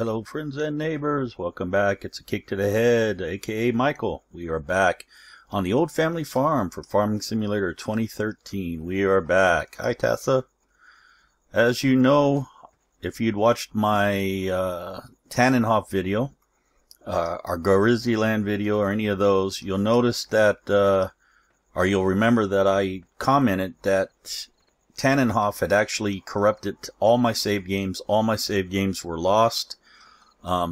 Hello friends and neighbors, welcome back. It's Akiic to the Head, aka Michael. We are back on the old family farm for Farming Simulator 2013. We are back. Hi Tessa. As you know, if you'd watched my Tannenhof video, our Grimme video, or any of those, you'll notice that, or you'll remember that I commented that Tannenhof had actually corrupted all my save games. All my save games were lost.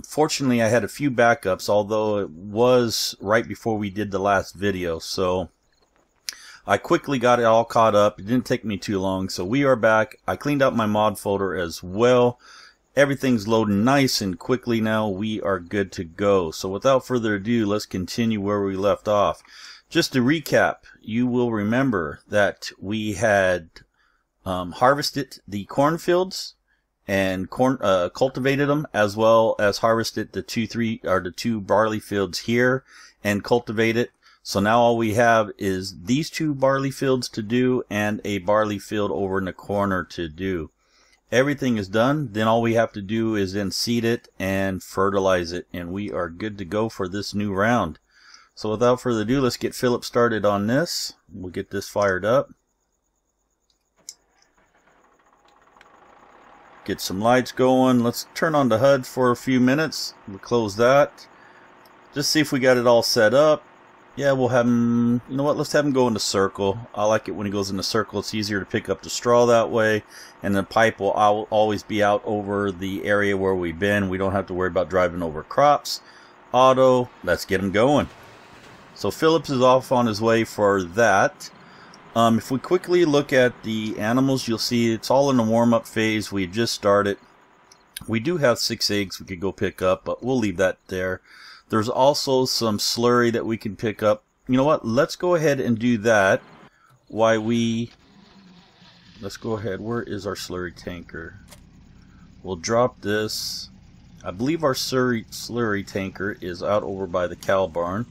Fortunately, I had a few backups, although it was right before we did the last video, so I quickly got it all caught up. It didn't take me too long, so we are back. I cleaned out my mod folder as well. Everything's loading nice and quickly now. We are good to go. So without further ado, let's continue where we left off. Just to recap, you will remember that we had harvested the cornfields and cultivated them, as well as harvested the two barley fields here and cultivated. So now all we have is these two barley fields to do and a barley field over in the corner to do. Everything is done. Then all we have to do is then seed it and fertilize it, and we are good to go for this new round. So without further ado, let's get Philip started on this. We'll get this fired up. Get some lights going. Let's turn on the HUD for a few minutes. We'll close that. Just see if we got it all set up. Yeah, we'll have him, you know what, let's have him go in the circle. I like it when he goes in the circle. It's easier to pick up the straw that way. And the pipe will always be out over the area where we've been. We don't have to worry about driving over crops. Auto, let's get him going. So Phillips is off on his way for that. If we quickly look at the animals, you'll see it's all in the warm-up phase. We just started. We do have 6 eggs we could go pick up, but we'll leave that there. There's also some slurry that we can pick up. You know what? Let's go ahead and do that. Let's go ahead. Where is our slurry tanker? We'll drop this. I believe our slurry tanker is out over by the cow barn.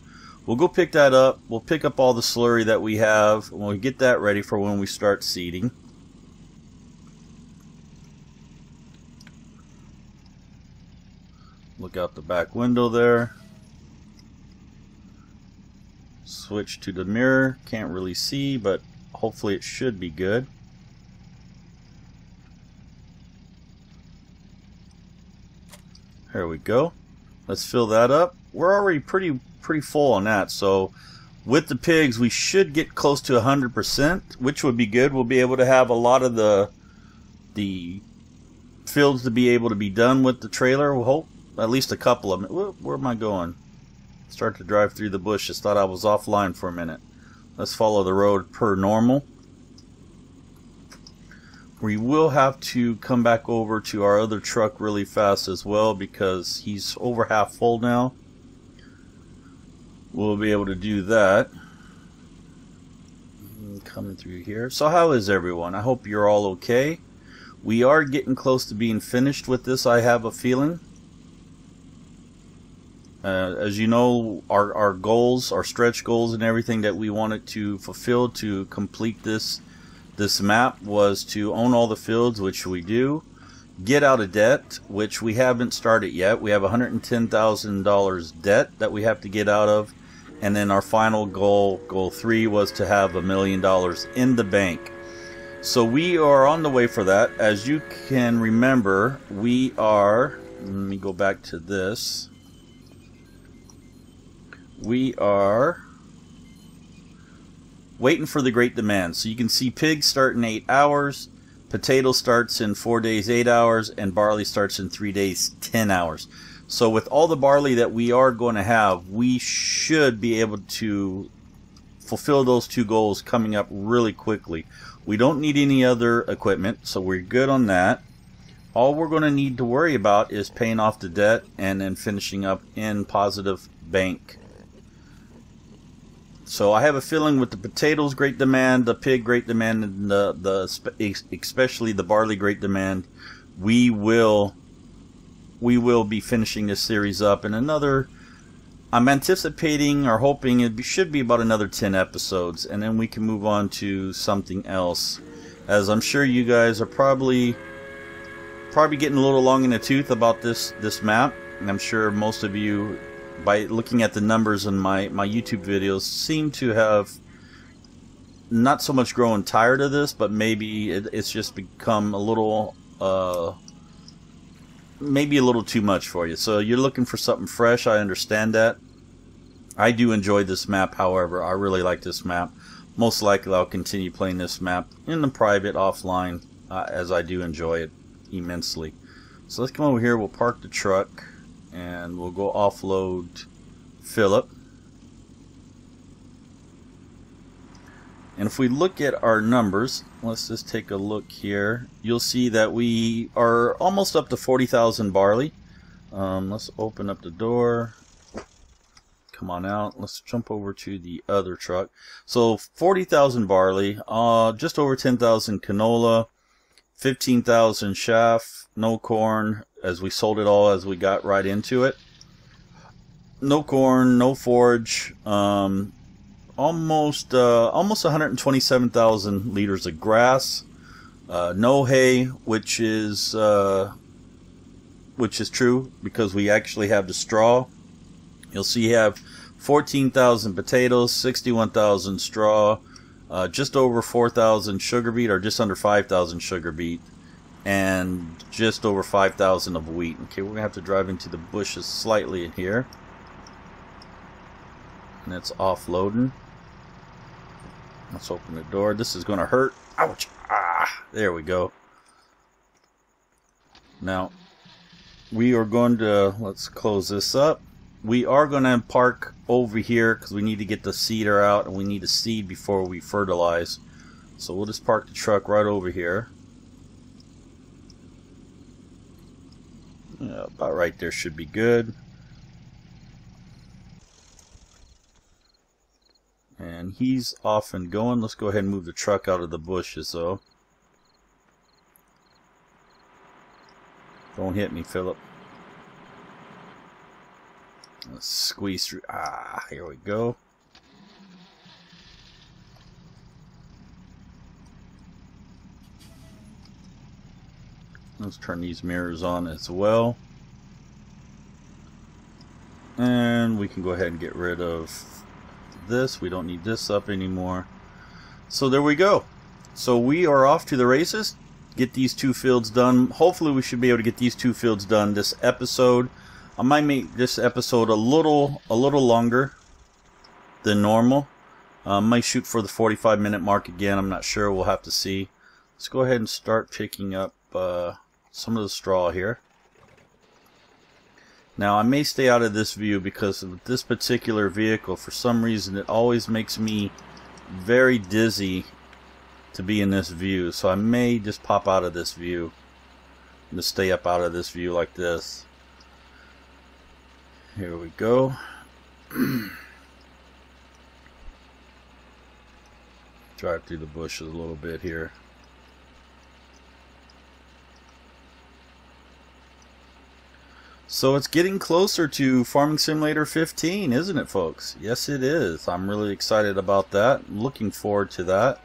We'll go pick that up. We'll pick up all the slurry that we have. We'll get that ready for when we start seeding. Look out the back window there. Switch to the mirror. Can't really see, but hopefully it should be good. There we go. Let's fill that up. We're already pretty full on that, so with the pigs we should get close to 100%, which would be good. We'll be able to have a lot of the fields to be able to be done with the trailer. We'll hope at least a couple of them. Where am I going? Start to drive through the bushes. Thought I was offline for a minute. Let's follow the road per normal. We will have to come back over to our other truck really fast as well, because he's over half full now. We'll be able to do that. Coming through here. So how is everyone? I hope you're all okay. We are getting close to being finished with this, I have a feeling. As you know, our goals, our stretch goals and everything that we wanted to fulfill to complete this map was to own all the fields, which we do. Get out of debt, which we haven't started yet. We have $110,000 debt that we have to get out of. And then our final goal 3, was to have $1 million in the bank. So we are on the way for that. As you can remember, we are, let me go back to this. We are waiting for the great demand. So you can see pigs start in 8 hours, potato starts in 4 days, 8 hours, and barley starts in 3 days, 10 hours. So with all the barley that we are going to have, we should be able to fulfill those 2 goals coming up really quickly. We don't need any other equipment, so we're good on that. All we're going to need to worry about is paying off the debt and then finishing up in positive bank. So I have a feeling with the potatoes great demand, the pig great demand, and especially the barley great demand, we will be finishing this series up in another, I'm anticipating or hoping it should be about another 10 episodes, and then we can move on to something else, as I'm sure you guys are probably probably getting a little long in the tooth about this map, and I'm sure most of you, by looking at the numbers in my YouTube videos, seem to have not so much growing tired of this, but maybe it's just become a little maybe a little too much for you. So you're looking for something fresh. I understand that. I do enjoy this map, however. I really like this map. Most likely I'll continue playing this map in the private, offline, as I do enjoy it immensely. So let's come over here, we'll park the truck, and we'll go offload Philip. And if we look at our numbers, let's just take a look here. You'll see that we are almost up to 40,000 barley. Let's open up the door. Come on out. Let's jump over to the other truck. So 40,000 barley, just over 10,000 canola, 15,000 chaff, no corn, as we sold it all as we got right into it. No corn, no forage, almost 127,000 liters of grass, no hay, which is true because we actually have the straw. You'll see you have 14,000 potatoes, 61,000 straw, just over 4,000 sugar beet, or just under 5,000 sugar beet, and just over 5,000 of wheat. Okay, we're going to have to drive into the bushes slightly in here. And it's offloading. Let's open the door. This is going to hurt. Ouch! Ah, there we go. Now, we are going to, let's close this up. We are going to park over here because we need to get the seeder out, and we need to seed before we fertilize. So we'll just park the truck right over here. Yeah, about right there should be good. And he's off and going. Let's go ahead and move the truck out of the bushes though. Don't hit me, Philip. Let's squeeze through. Ah, here we go. Let's turn these mirrors on as well. And we can go ahead and get rid of this. We don't need this up anymore. So there we go. So we are off to the races. Get these 2 fields done. Hopefully we should be able to get these 2 fields done this episode. I might make this episode a little longer than normal. Might shoot for the 45-minute mark again. I'm not sure. We'll have to see. Let's go ahead and start picking up some of the straw here. Now I may stay out of this view because of this particular vehicle. For some reason it always makes me very dizzy to be in this view. So I may just pop out of this view and just stay up out of this view like this. Here we go. Drive through the bushes a little bit here. So it's getting closer to Farming Simulator 15, isn't it, folks? Yes, it is. I'm really excited about that. I'm looking forward to that.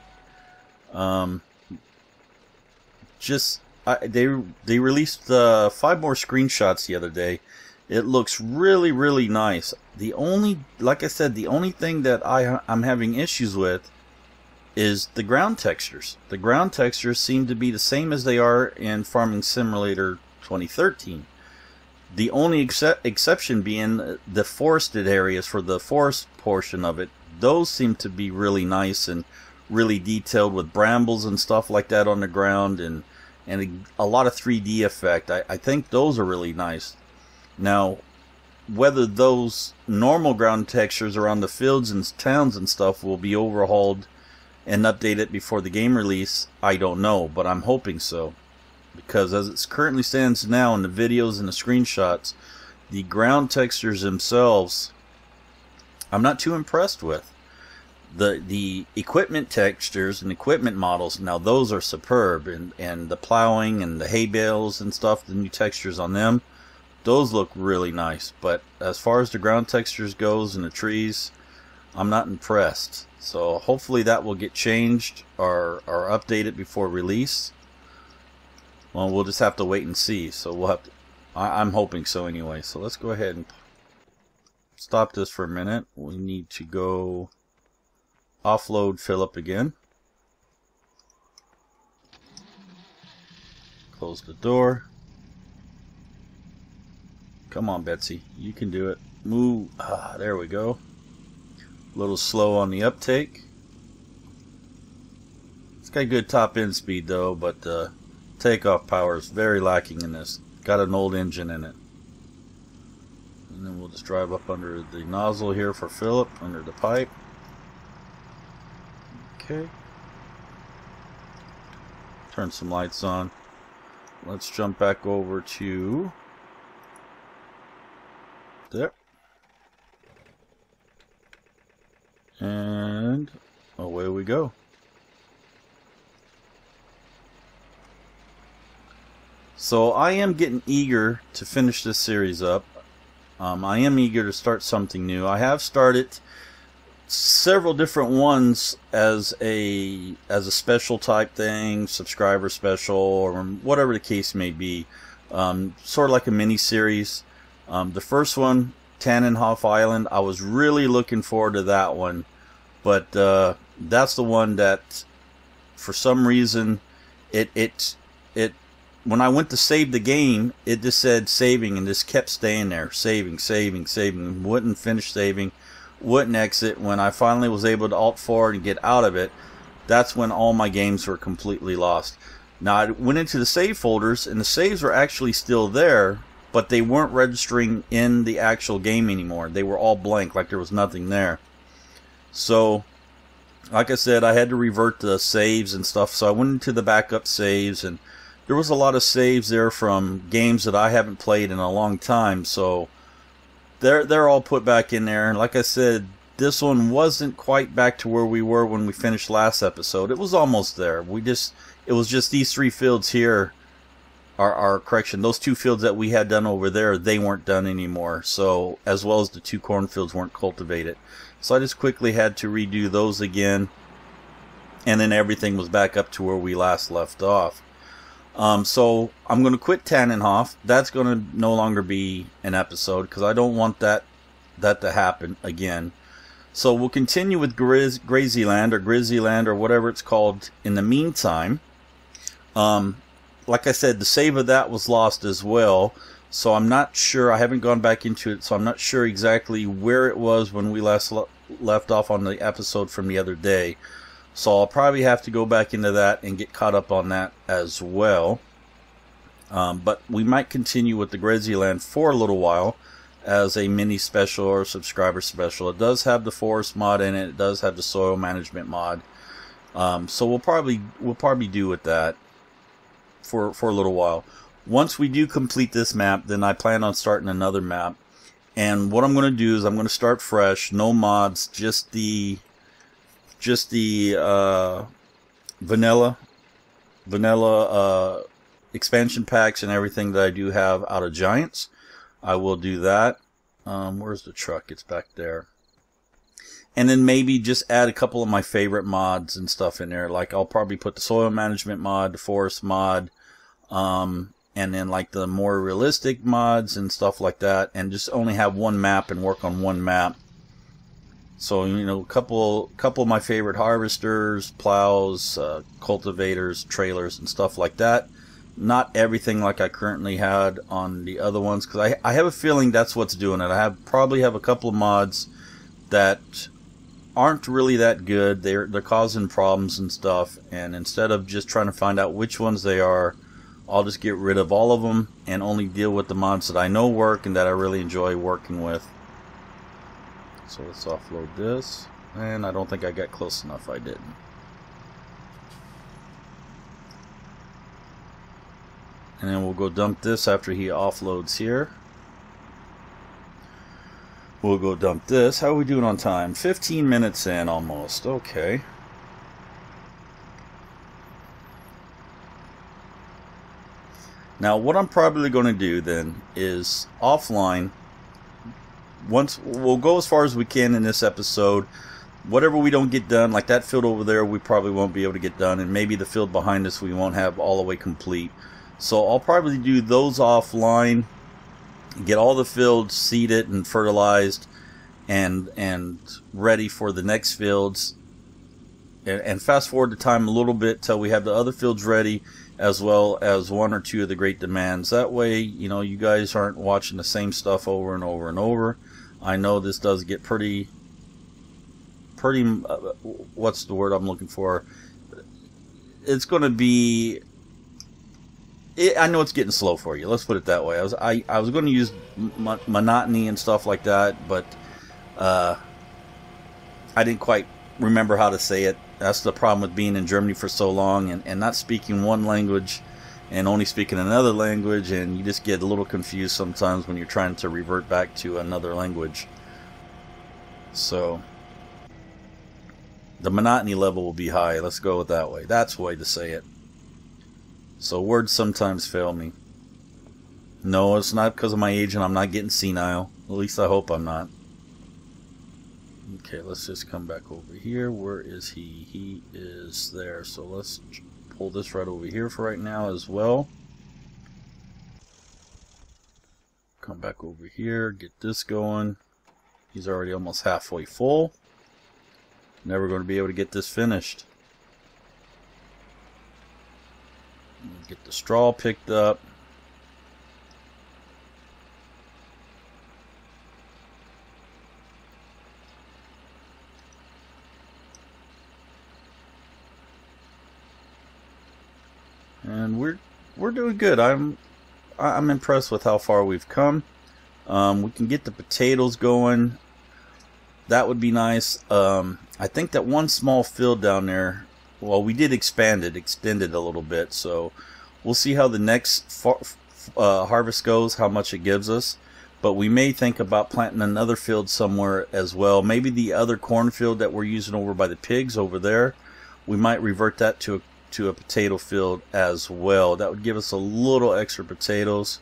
They released 5 more screenshots the other day. It looks really nice. Like I said, the only thing that I'm having issues with is the ground textures. The ground textures seem to be the same as they are in Farming Simulator 2013. The only exception being the forested areas for the forest portion of it. Those seem to be really nice and really detailed with brambles and stuff like that on the ground, and a lot of 3D effect. I think those are really nice. Now, whether those normal ground textures around the fields and towns and stuff will be overhauled and updated before the game release, I don't know, but I'm hoping so. Because as it currently stands now in the videos and the screenshots, the ground textures themselves, I'm not too impressed with. The equipment textures and equipment models, now those are superb, and the plowing and the hay bales and stuff, the new textures on them, those look really nice. But as far as the ground textures goes and the trees, I'm not impressed. So hopefully that will get changed or updated before release. Well, we'll just have to wait and see. So we'll have to, I'm hoping so anyway. So let's go ahead and stop this for a minute. We need to go offload Philip again. Close the door. Come on, Betsy. You can do it. Move. Ah, there we go. A little slow on the uptake. It's got good top end speed though, but takeoff power is very lacking in this. Got an old engine in it. And then we'll just drive up under the nozzle here for Philip, under the pipe. Okay. Turn some lights on. Let's jump back over to there. And away we go. So I am getting eager to finish this series up. I am eager to start something new. I have started several different ones as a special type thing, subscriber special, or whatever the case may be. Sort of like a mini series. The first one, Tannenhof Island, I was really looking forward to that one, but that's the one that for some reason it when I went to save the game, it just said saving and just kept staying there, saving, wouldn't finish saving, wouldn't exit. When I finally was able to alt forward and get out of it, that's when all my games were completely lost. Now I went into the save folders and the saves were actually still there, but they weren't registering in the actual game anymore. They were all blank, like there was nothing there. So like I said, I had to revert the saves and stuff, so I went into the backup saves, and there was a lot of saves there from games that I haven't played in a long time, so they're all put back in there. And like I said, this one wasn't quite back to where we were when we finished last episode. It was almost there. It was just these three fields here are correction. Those two fields that we had done over there, they weren't done anymore. So as well as the two cornfields weren't cultivated. So I just quickly had to redo those again, and then everything was back up to where we last left off. So I'm going to quit Tannenhof. That's going to no longer be an episode because I don't want that to happen again. So we'll continue with Grazyland or Grizzyland or whatever it's called in the meantime. Like I said, the save of that was lost as well. So I'm not sure. I haven't gone back into it, so I'm not sure exactly where it was when we last left off on the episode from the other day. So I'll probably have to go back into that and get caught up on that as well. But we might continue with the Grazyland for a little while as a mini special or subscriber special. It does have the forest mod in it. It does have the soil management mod. So we'll probably do with that for a little while. Once we do complete this map, then I plan on starting another map. And what I'm going to do is I'm going to start fresh, no mods, just the vanilla expansion packs and everything that I do have out of Giants. I will do that. Where's the truck? It's back there. And then maybe just add a couple of my favorite mods and stuff in there. Like I'll probably put the soil management mod, the forest mod, and then like the more realistic mods and stuff like that, and just only have one map and work on one map. So, you know, a couple of my favorite harvesters, plows, cultivators, trailers, and stuff like that. Not everything like I currently had on the other ones, because I have a feeling that's what's doing it. I probably have a couple of mods that aren't really that good. They're causing problems and stuff, and instead of just trying to find out which ones they are, I'll just get rid of all of them and only deal with the mods that I know work and that I really enjoy working with. So let's offload this, and I don't think I got close enough. I didn't. And then we'll go dump this after he offloads here. We'll go dump this. How are we doing on time? 15 minutes in almost. Okay. Now what I'm probably going to do then is offline, once we'll go as far as we can in this episode. Whatever we don't get done, like that field over there, we probably won't be able to get done, and maybe the field behind us we won't have all the way complete. So I'll probably do those offline, get all the fields seeded and fertilized and ready for the next fields, and fast forward the time a little bit till we have the other fields ready, as well as one or two of the great demands. That way, you know, you guys aren't watching the same stuff over and over and over. I know this does get pretty what's the word I'm looking for? It's going to be, I know it's getting slow for you. Let's put it that way. I was going to use monotony and stuff like that, but I didn't quite remember how to say it. That's the problem with being in Germany for so long and not speaking one language and only speaking another language, and you just get a little confused sometimes when you're trying to revert back to another language. So the monotony level will be high. Let's go with that way. That's the way to say it. So words sometimes fail me. No, it's not because of my age and I'm not getting senile. At least I hope I'm not. Okay, let's just come back over here. Where is he? He is there. So let's pull this right over here for right now as well. Come back over here, get this going. He's already almost halfway full. Never going to be able to get this finished. Get the straw picked up. And we're doing good. I'm impressed with how far we've come. We can get the potatoes going. That would be nice. I think that one small field down there, well, we did extend it a little bit, so we'll see how the next harvest goes, how much it gives us. But we may think about planting another field somewhere as well. Maybe the other cornfield that we're using over by the pigs over there, we might revert that to a potato field as well. That would give us a little extra potatoes.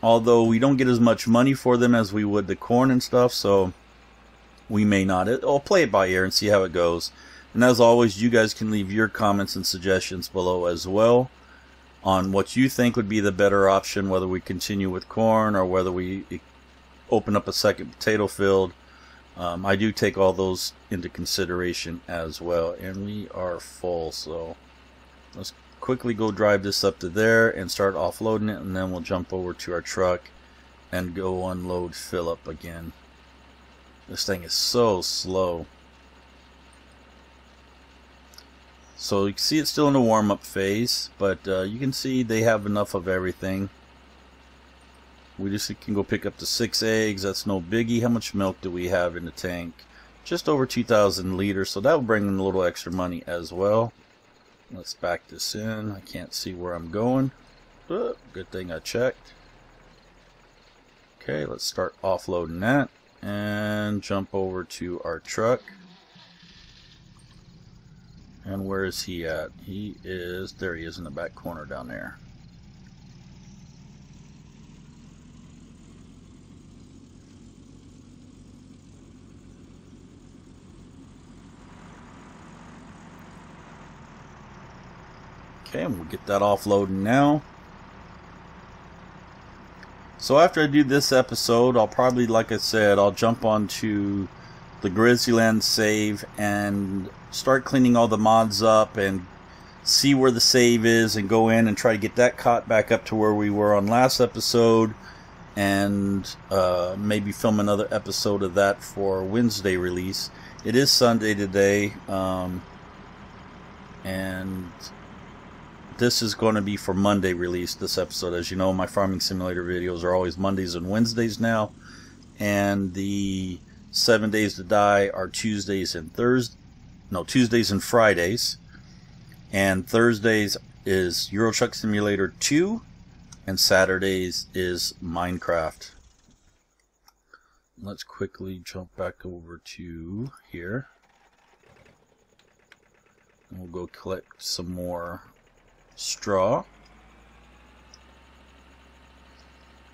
Although we don't get as much money for them as we would the corn and stuff, so we may not. I'll play it by ear and see how it goes. And as always, you guys can leave your comments and suggestions below as well on what you think would be the better option, whether we continue with corn or whether we open up a second potato field. I do take all those into consideration as well. And we are full, so let's quickly go drive this up to there and start offloading it, and then we'll jump over to our truck and go unload Philip again. This thing is so slow. So you can see it's still in the warm-up phase, but you can see they have enough of everything. We just can go pick up the 6 eggs. That's no biggie. How much milk do we have in the tank? Just over 2,000 liters, so that will bring in a little extra money as well. Let's back this in. I can't see where I'm going. Good thing I checked. Okay, let's start offloading that and jump over to our truck. And where is he at? He is, there he is in the back corner down there. Okay, and we'll get that offloading now. So after I do this episode, I'll probably, like I said, I'll jump onto the Grizzlyland save and start cleaning all the mods up and see where the save is and go in and try to get that caught back up to where we were on last episode, and maybe film another episode of that for Wednesday release. It is Sunday today, and this is going to be for Monday release, this episode. As you know, my farming simulator videos are always Mondays and Wednesdays now, and the 7 Days to Die are Tuesdays and Tuesdays and Fridays, and Thursdays is Euro Truck Simulator 2, and Saturdays is Minecraft. Let's quickly jump back over to here, and we'll go collect some more straw.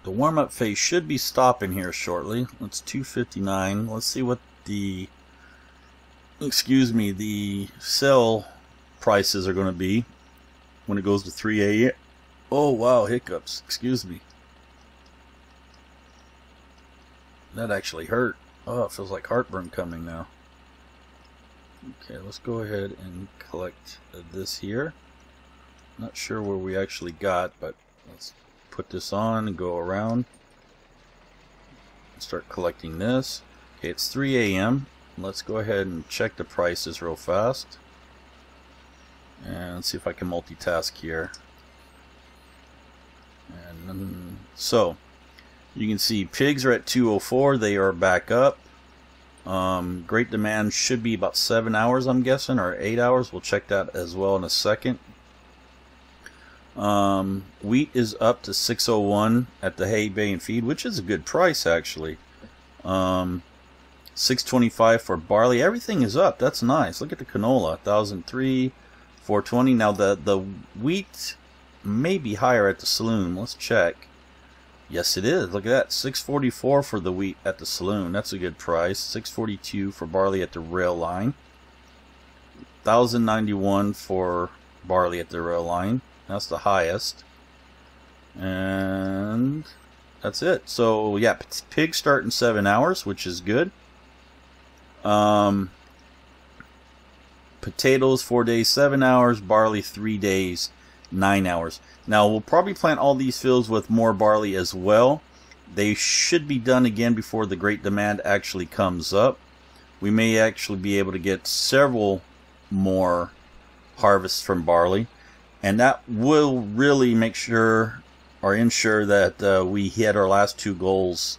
The warm-up phase should be stopping here shortly. It's 2:59. Let's see what the sell prices are going to be. when it goes to 3 a.m. Oh wow, hiccups. Excuse me. That actually hurt. Oh, it feels like heartburn coming now. Okay, let's go ahead and collect this here. Not sure where we actually got, but let's put this on and go around. Start collecting this. Okay, it's 3 a.m. Let's go ahead and check the prices real fast. And see if I can multitask here. And so, you can see pigs are at 204. They are back up. Great demand should be about 7 hours, I'm guessing, or 8 hours. We'll check that as well in a second. Wheat is up to 601 at the hay, bay, and feed, which is a good price actually. 625 for barley. Everything is up. That's nice. Look at the canola, 1003, 420. Now the wheat may be higher at the saloon. Let's check. Yes, it is. Look at that. 644 for the wheat at the saloon. That's a good price. 642 for barley at the rail line. 1091 for barley at the rail line. That's the highest. And that's it. So yeah, pigs start in 7 hours, which is good. Potatoes 4 days, 7 hours. Barley 3 days, 9 hours. Now we'll probably plant all these fields with more barley as well. They should be done again before the great demand actually comes up. We may actually be able to get several more harvests from barley, and that will really make sure or ensure that we hit our last 2 goals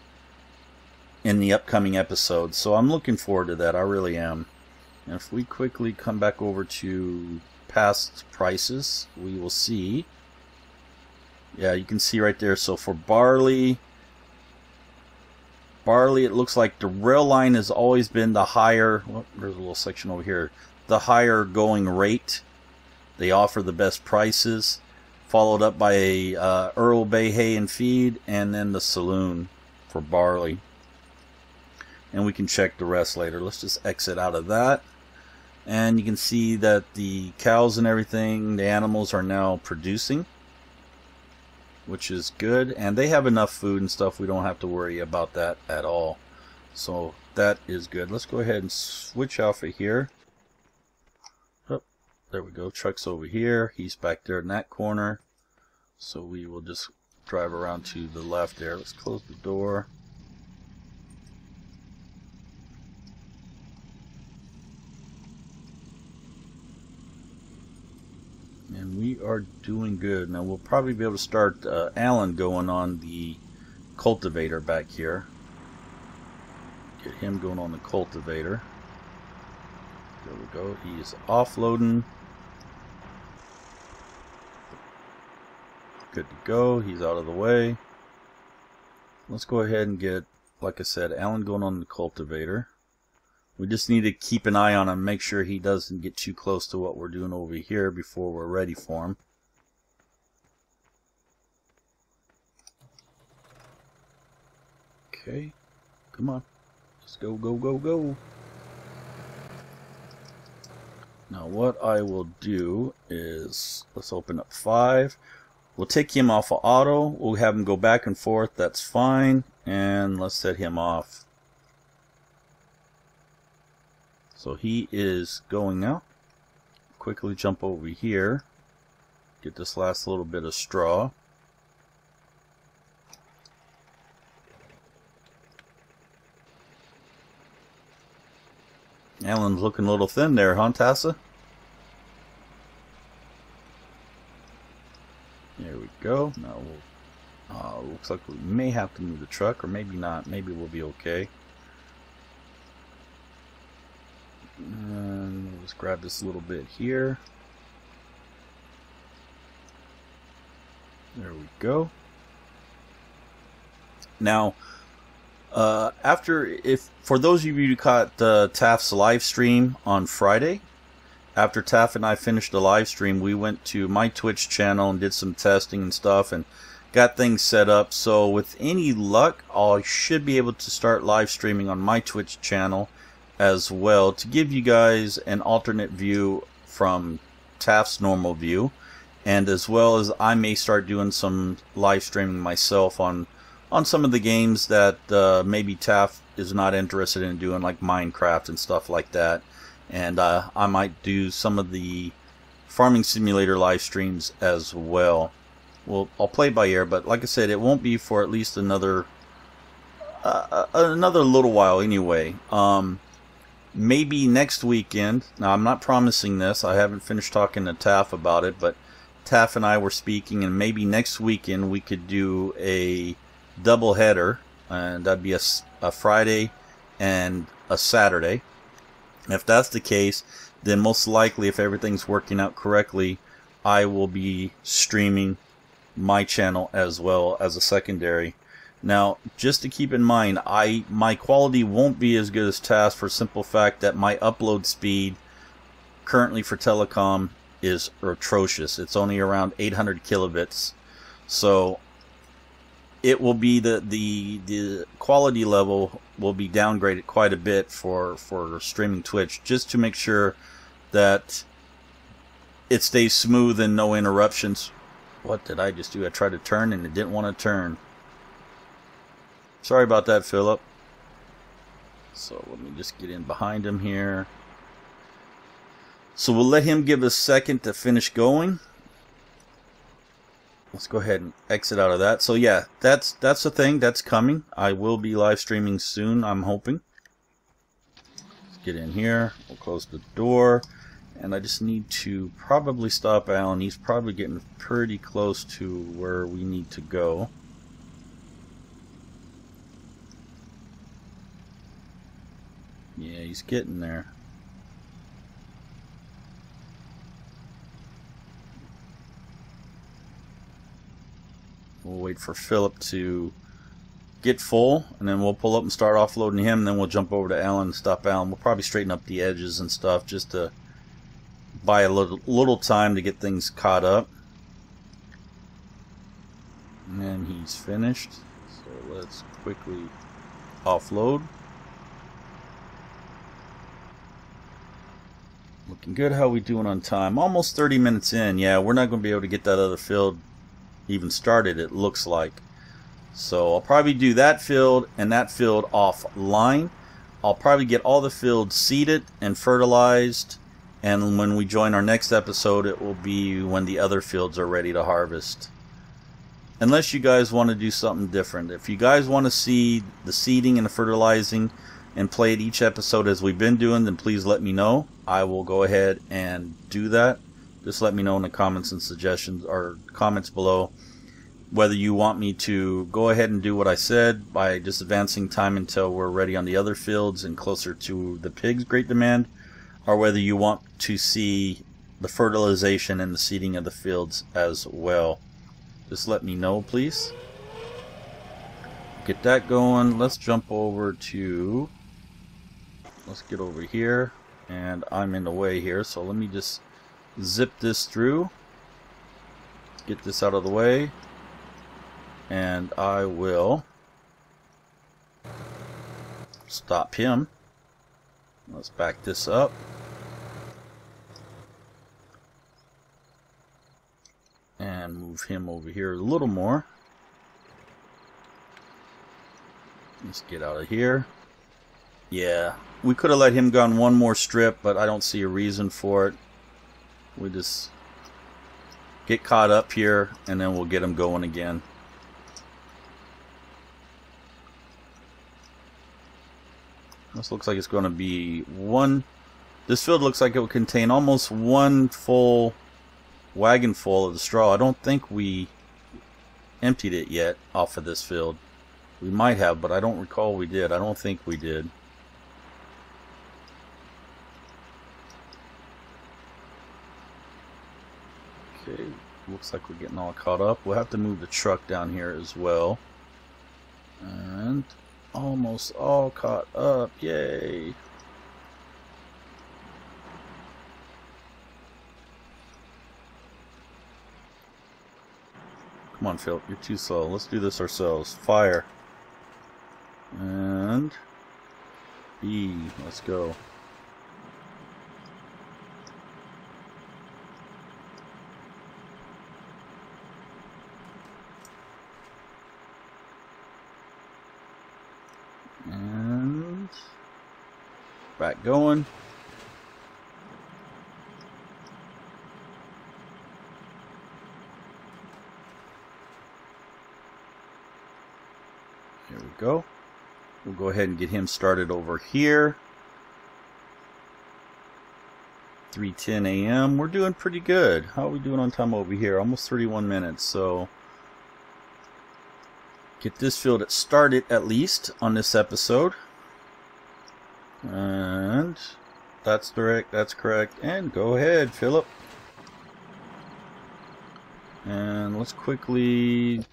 in the upcoming episodes. So I'm looking forward to that. I really am. And if we quickly come back over to past prices, we will see. Yeah, you can see right there. So for barley, it looks like the rail line has always been the higher. Well, there's a little section over here. The higher going rate. They offer the best prices, followed up by a Earl Bay hay and feed, and then the saloon for barley. And we can check the rest later. Let's just exit out of that. And you can see that the cows and everything, the animals are now producing, which is good. And they have enough food and stuff. We don't have to worry about that at all. So that is good. Let's go ahead and switch off of here. Oh, there we go. Truck's over here. He's back there in that corner. So we will just drive around to the left there. Let's close the door. And we are doing good. Now we'll probably be able to start Alan going on the cultivator back here. Get him going on the cultivator. There we go. He is offloading. Good to go. He's out of the way. Let's go ahead and get, like I said, Alan going on the cultivator. We just need to keep an eye on him, make sure he doesn't get too close to what we're doing over here before we're ready for him. Okay, come on. Let's go, go, go, go. Now what I will do is, let's open up 5. We'll take him off of auto. We'll have him go back and forth. That's fine. And let's set him off. So he is going now. Quickly jump over here. Get this last little bit of straw. Alan's looking a little thin there, huh, Tassa? There we go. Now we'll, looks like we may have to move the truck, or maybe not. Maybe we'll be okay. And let's grab this little bit here. There we go. Now, for those of you who caught Taff's live stream on Friday, after Taff and I finished the live stream, we went to my Twitch channel and did some testing and stuff and got things set up. So with any luck, I should be able to start live streaming on my Twitch channel as well, to give you guys an alternate view from Taff's normal view. and as well as I may start doing some live streaming myself on some of the games that maybe Taff is not interested in doing, like Minecraft and stuff like that. And I might do some of the farming simulator live streams as well. Well, I'll play by ear, but like I said, it won't be for at least another little while anyway. Maybe next weekend. Now, I'm not promising this. I haven't finished talking to Taff about it, but Taff and I were speaking, and maybe next weekend we could do a double header, and that'd be a Friday and a Saturday. If that's the case, then most likely, if everything's working out correctly, I will be streaming my channel as well as a secondary. Now, just to keep in mind, my quality won't be as good as Task for the simple fact that my upload speed currently for telecom is atrocious. It's only around 800 kilobits. So it will be the quality level will be downgraded quite a bit for streaming Twitch, just to make sure that it stays smooth and no interruptions. What did I just do? I tried to turn and it didn't want to turn. Sorry about that, Philip. So let me just get in behind him here. So we'll let him give a second to finish going. Let's go ahead and exit out of that. So yeah, that's the thing that's coming. I will be live streaming soon, I'm hoping. Let's get in here. We'll close the door. And I just need to probably stop Alan. He's probably getting pretty close to where we need to go. Yeah, he's getting there. We'll wait for Philip to get full, and then we'll pull up and start offloading him, and then we'll jump over to Alan and stop Alan. We'll probably straighten up the edges and stuff just to buy a little time to get things caught up. And then he's finished. So let's quickly offload. Looking good. How we doing on time? Almost 30 minutes in. Yeah, we're not going to be able to get that other field even started, it looks like. So I'll probably do that field and that field offline. I'll probably get all the fields seeded and fertilized, and when we join our next episode, it will be when the other fields are ready to harvest. Unless you guys want to do something different. If you guys want to see the seeding and the fertilizing and play it each episode as we've been doing, then please let me know. I will go ahead and do that. Just let me know in the comments and suggestions or comments below whether you want me to go ahead and do what I said by just advancing time until we're ready on the other fields and closer to the pigs' great demand, or whether you want to see the fertilization and the seeding of the fields as well. Just let me know, please. Get that going. Let's jump over to... Let's get over here. And I'm in the way here, so let me just zip this through. Get this out of the way. And I will stop him. Let's back this up. And move him over here a little more. Let's get out of here. Yeah, we could have let him go on one more strip, but I don't see a reason for it. We just get caught up here, and then we'll get him going again. This looks like it's going to be one... This field looks like it will contain almost one full wagon full of the straw. I don't think we emptied it yet off of this field. We might have, but I don't recall we did. I don't think we did. Okay, looks like we're getting all caught up. We'll have to move the truck down here as well. And almost all caught up. Yay! Come on, Phil. You're too slow. Let's do this ourselves. Fire. And B. Let's go. . back going. Here we go. We'll go ahead and get him started over here. 3:10 a.m. We're doing pretty good. How are we doing on time over here? Almost 31 minutes. So get this field started at least on this episode. And that's correct. That's correct. And go ahead, Philip. And let's quickly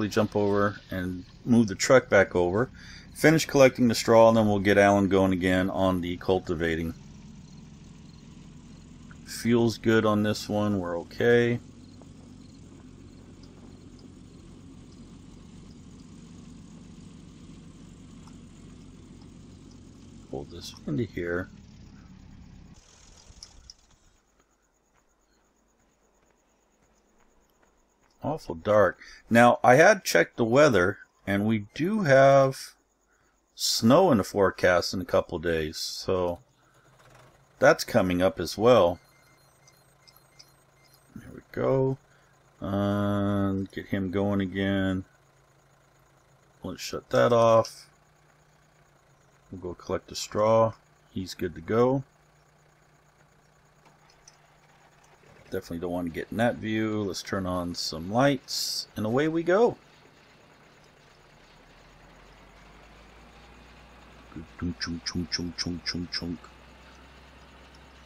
jump over and move the truck back over. Finish collecting the straw, and then we'll get Alan going again on the cultivating. Feels good on this one. We're okay. Pull this into here. Awful dark. Now, I had checked the weather, and we do have snow in the forecast in a couple days, so that's coming up as well. There we go. Get him going again. Let's shut that off. We'll go collect the straw. He's good to go. Definitely don't want to get in that view. Let's turn on some lights, and away we go.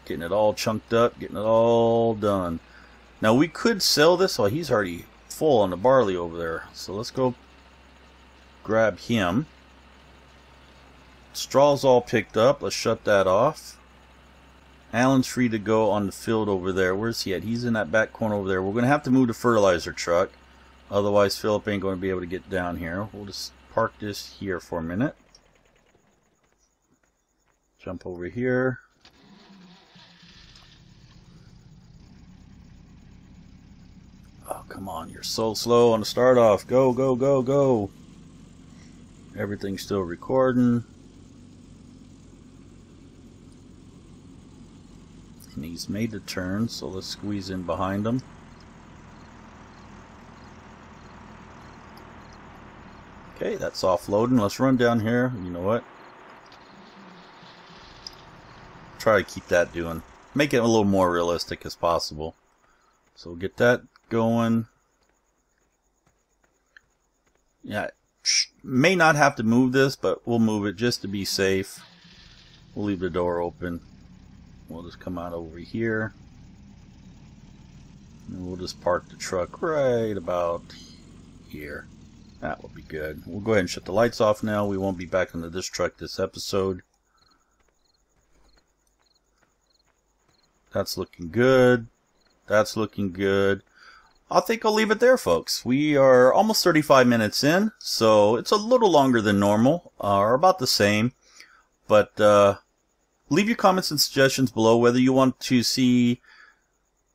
Getting it all chunked up, getting it all done. Now we could sell this. Oh, he's already full on the barley over there. So let's go grab him. Straw's all picked up. Let's shut that off. Alan's free to go on the field over there. Where's he at? He's in that back corner over there. We're going to have to move the fertilizer truck. Otherwise, Philip ain't going to be able to get down here. We'll just park this here for a minute. Jump over here. Oh, come on. You're so slow on the start off. Go, go, go, go. Everything's still recording. And he's made the turn, so let's squeeze in behind him. Okay, that's offloading. Let's run down here. You know what? Try to keep that doing. Make it a little more realistic as possible. So we'll get that going. Yeah, may not have to move this, but we'll move it just to be safe. We'll leave the door open. We'll just come out over here. And we'll just park the truck right about here. That will be good. We'll go ahead and shut the lights off now. We won't be back into this truck this episode. That's looking good. That's looking good. I think I'll leave it there, folks. We are almost 35 minutes in, so it's a little longer than normal, or about the same. But leave your comments and suggestions below whether you want to see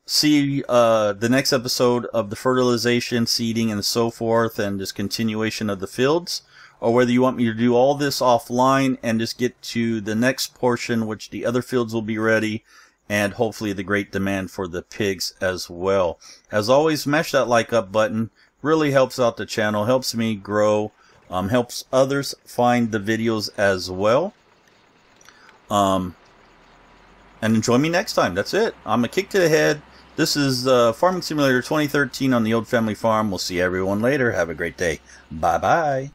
the next episode of the fertilization, seeding, and so forth, and just continuation of the fields, or whether you want me to do all this offline and just get to the next portion, which the other fields will be ready, and hopefully the great demand for the pigs as well. As always, smash that like up button. Really helps out the channel, helps me grow, helps others find the videos as well. And join me next time. That's it. I'm Akiic to the head. This is Farming Simulator 2013 on the Old Family Farm. We'll see everyone later. Have a great day. Bye-bye.